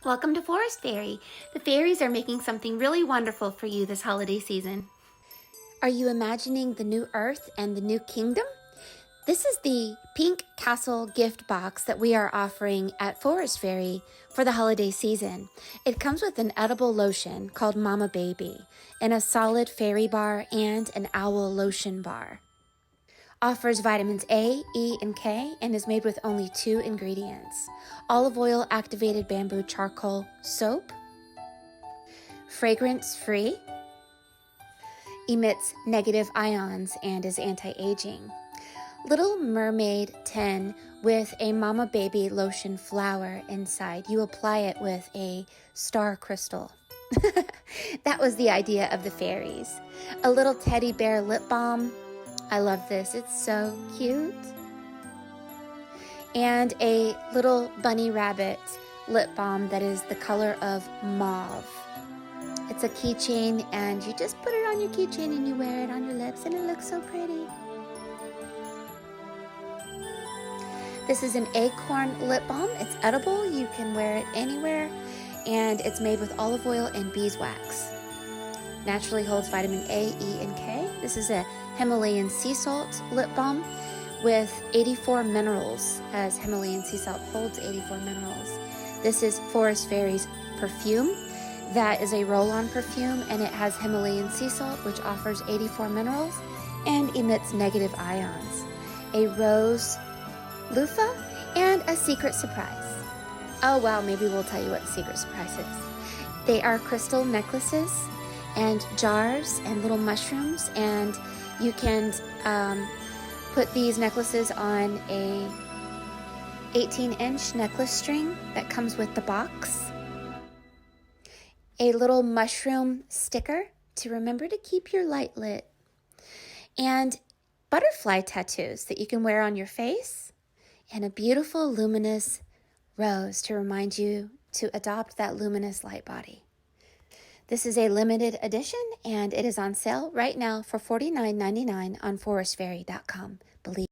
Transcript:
Welcome to Forest Fairy. The fairies are making something really wonderful for you this holiday season. Are you imagining the new earth and the new kingdom? This is the Pink Castle gift box that we are offering at Forest Fairy for the holiday season. It comes with an edible lotion called Mama Baby and a solid fairy bar and an owl lotion bar. Offers vitamins A, E, and K, and is made with only 2 ingredients: olive oil activated bamboo charcoal soap, fragrance free, emits negative ions, and is anti-aging. Little mermaid tin with a Mama Baby lotion flower inside. You apply it with a star crystal. That was the idea of the fairies. A little teddy bear lip balm. I love this, it's so cute. And a little bunny rabbit lip balm that is the color of mauve. It's a keychain, and you just put it on your keychain and you wear it on your lips, and it looks so pretty. This is an acorn lip balm. It's edible, you can wear it anywhere, and it's made with olive oil and beeswax. Naturally holds vitamin A, E, and K. This is a Himalayan sea salt lip balm with 84 minerals, as Himalayan sea salt holds 84 minerals. This is Forest Fairy's perfume. That is a roll-on perfume, and it has Himalayan sea salt, which offers 84 minerals and emits negative ions. A rose loofah and a secret surprise. Oh wow, maybe we'll tell you what the secret surprise is. They are crystal necklaces and jars and little mushrooms, and you can put these necklaces on a 18-inch necklace string that comes with the box. A little mushroom sticker to remember to keep your light lit. And butterfly tattoos that you can wear on your face. And a beautiful luminous rose to remind you to adopt that luminous light body. This is a limited edition, and it is on sale right now for $49.99 on forestfairy.com. Believe